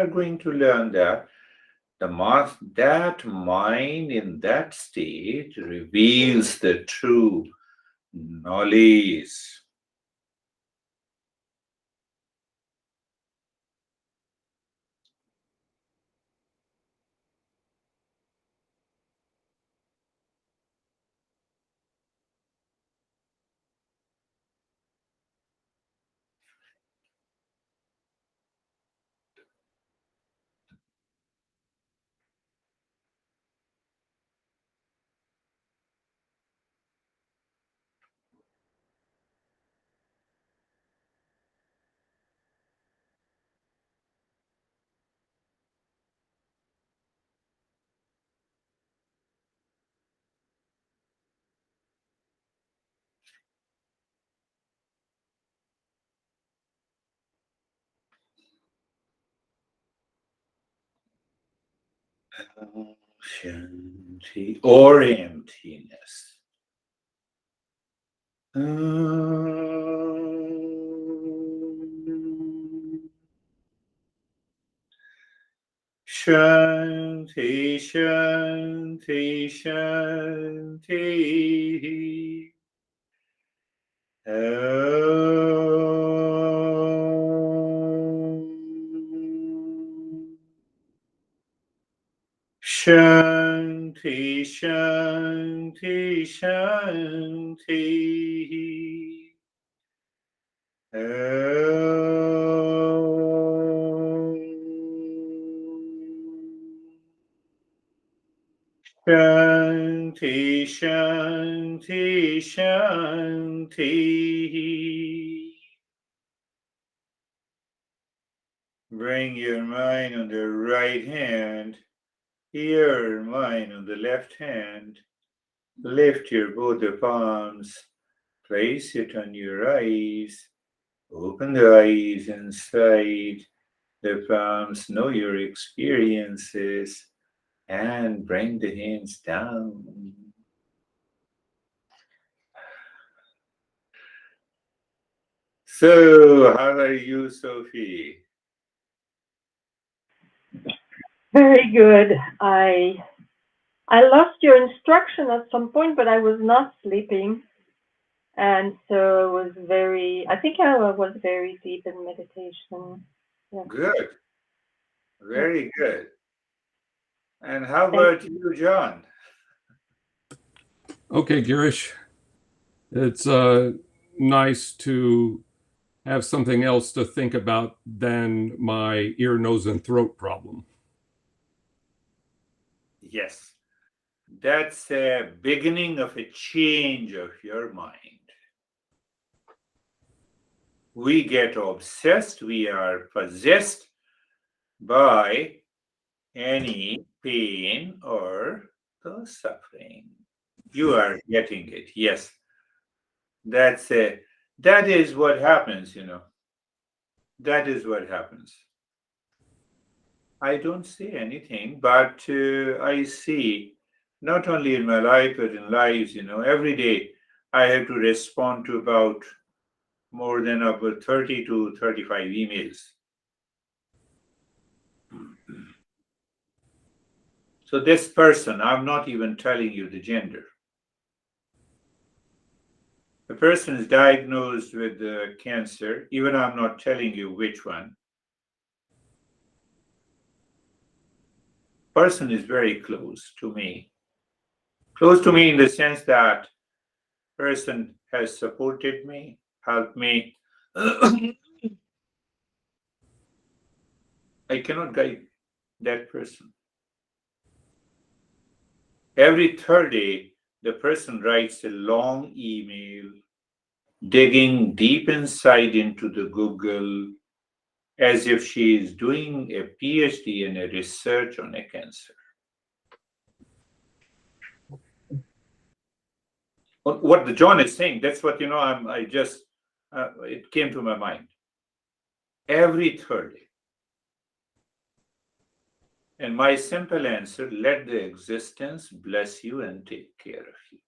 are going to learn that that mind in that state reveals the true knowledge. Shanti or emptiness. Shanti, Shanti, Shanti. Shanti, Shanti, Shanti. Shanti, Shanti, Shanti. Bring your mind on the right hand, your mind on the left hand. Lift your both the palms, place it on your eyes. Open the eyes inside the palms, know your experiences, and bring the hands down. So, how are you, Sophie? Very good. I lost your instruction at some point, but I was not sleeping, and so it was very. I think I was very deep in meditation. Yeah. Good, Yeah. very good. And how Thank about you, John? Okay, Girish, it's nice to have something else to think about than my ear, nose, and throat problem. Yes, that's a beginning of a change of your mind. We get obsessed, we are possessed by any pain or the suffering. You are getting it. Yes, that's a that is what happens, That is what happens. I don't say anything, but I see not only in my life but in lives, every day I have to respond to about more than about 30 to 35 emails. So this person, I'm not even telling you the gender. The person is diagnosed with cancer, even I'm not telling you which one. Person is very close to me in the sense that person has supported me, helped me. I cannot guide that person. Every third day, the person writes a long email, digging deep inside into the Google, as if she is doing a PhD in a research on a cancer. What the John is saying, that's what I just it came to my mind. Every third day. And my simple answer, let the existence bless you and take care of you.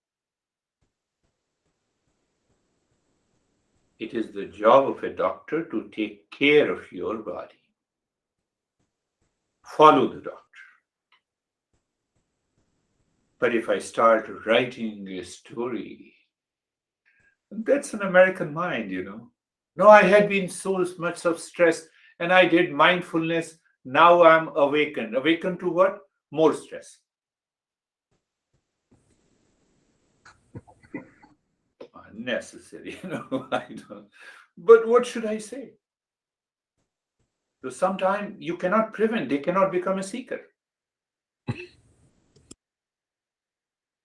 It is the job of a doctor to take care of your body. follow the doctor. But if I start writing a story, that's an American mind, No, I had been so much of stress and I did mindfulness. Now I'm awakened. Awakened to what? More stress. Unnecessary, I don't. But what should I say? So sometimes you cannot prevent, they cannot become a seeker.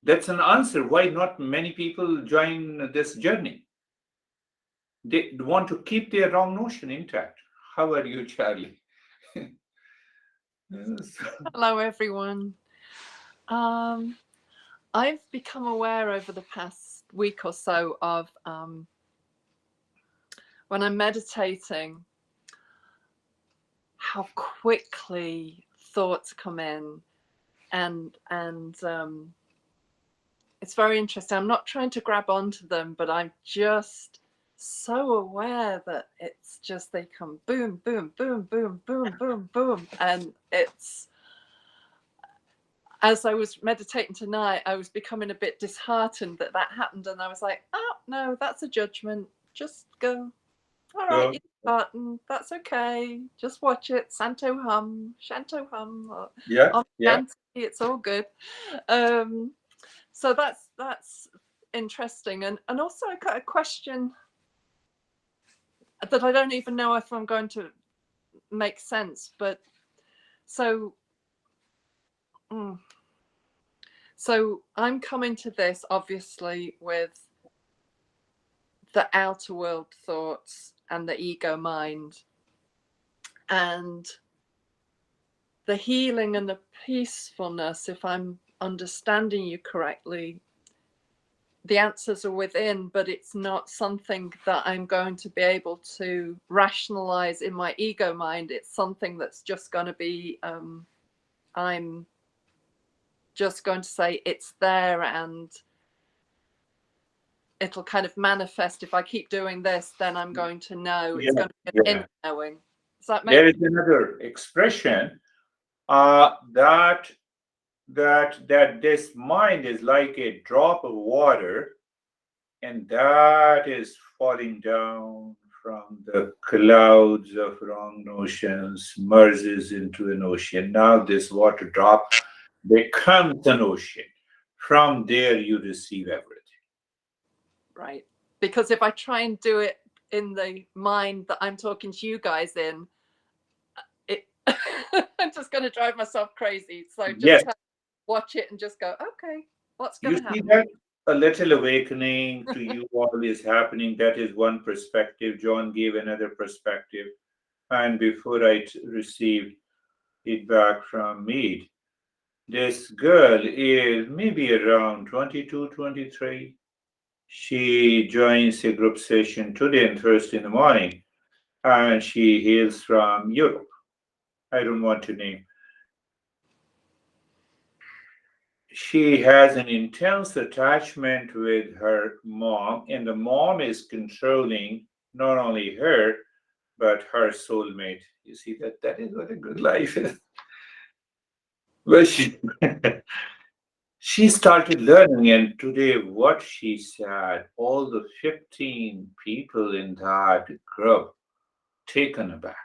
That's an answer why not many people join this journey. They want to keep their wrong notion intact. How are you, Charlie? Yes. Hello, everyone. I've become aware over the past week or so of when I'm meditating, how quickly thoughts come in, and it's very interesting. I'm not trying to grab onto them, but I'm just so aware that it's just they come boom, boom, boom, boom, boom, boom, boom, and it's. As I was meditating tonight, I was becoming a bit disheartened that happened, and I was like, "Oh no, that's a judgment. Just go. All right, So, you're disheartened. That's okay. Just watch it. Santo hum, shanto hum, or yeah, yeah. shanty. It's all good." So that's interesting, and also I got a question that I don't even know if I'm going to make sense, but so. So I'm coming to this obviously with the outer world thoughts and the ego mind, and the healing and the peacefulness, if I'm understanding you correctly, the answers are within, but it's not something that I'm going to be able to rationalize in my ego mind. It's something that's just going to be, I'm just going to say it's there, and it'll kind of manifest. If I keep doing this, then I'm going to know. It's Yeah, going to be an yeah. inner knowing. Does that There make is another expression that this mind is like a drop of water, and that is falling down from the clouds of wrong notions, merges into an ocean. Now this water drop becomes an ocean. From there you receive everything. right? Because if I try and do it in the mind that I'm talking to you guys in, it I'm just going to drive myself crazy. So just Yes, kind of watch it and just go, okay, what's going you to see happen? that a little awakening to you all is happening. That is one perspective. John gave another perspective. And before received feedback from Mead, this girl is maybe around 22, 23. She joins a group session today and Thursday in the morning, and she hails from Europe. I don't want to name. She has an intense attachment with her mom, and the mom is controlling not only her, but her soulmate. You see that is what a good life is. Well, she started learning, and today, what she said, all the 15 people in that group taken aback.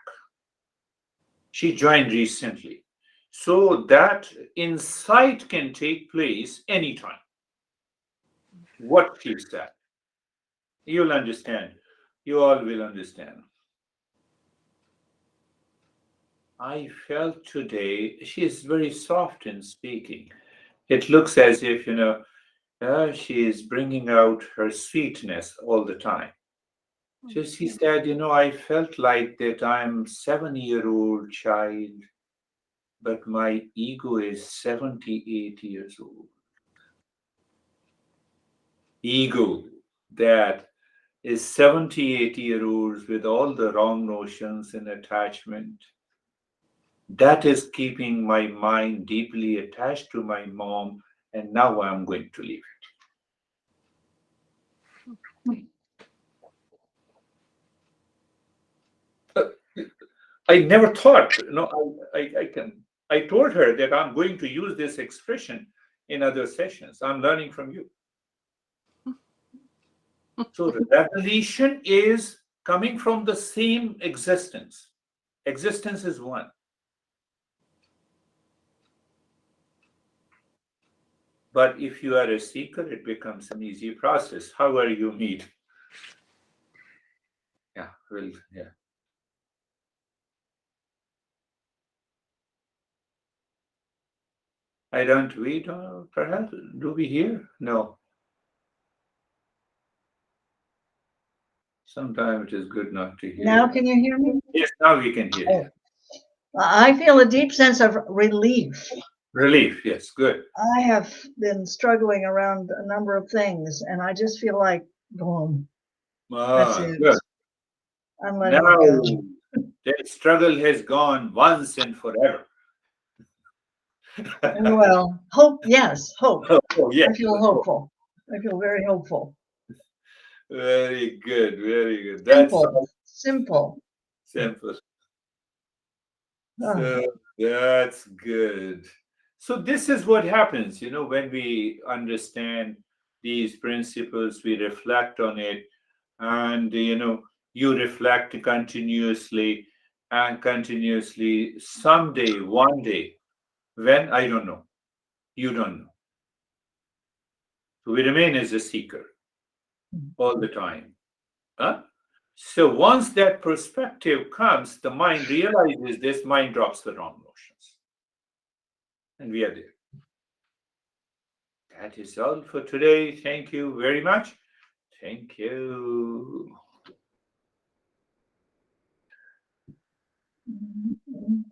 She joined recently. So that insight can take place anytime. What she said, you'll understand. You all will understand. I felt today she is very soft in speaking. It looks as if, she is bringing out her sweetness all the time. So she said, I felt like that I'm 7-year-old child, but my ego is 78 years old. Ego that is 78-year-olds with all the wrong notions and attachment. That is keeping my mind deeply attached to my mom, and now I'm going to leave it. I never thought, I can I told her that I'm going to use this expression in other sessions. I'm learning from you. So revelation is coming from the same existence. Existence is one. But if you are a seeker, it becomes an easy process. However you meet. Yeah, well, yeah. I don't read, perhaps. Do we hear? No. Sometimes it is good not to hear. Now, can you hear me? Yes, now we can hear you. I feel a deep sense of relief. Relief, yes, good. I have been struggling around a number of things, and I just feel like, boom, that's it. Good. I'm letting it Now go. that struggle has gone once and forever. Well, hope, yes, hope. Oh, yes. I feel hopeful. I feel very hopeful. Very good, very good. That's Simple, simple. simple. Oh, So that's good. So this is what happens, when we understand these principles, we reflect on it, and you reflect continuously and continuously. Someday, one day, when, I don't know, you don't know. So we remain as a seeker all the time. Huh? So once that perspective comes, the mind realizes this, mind drops the wrong notions. And we are there. That is all for today. Thank you very much. Thank you. mhm.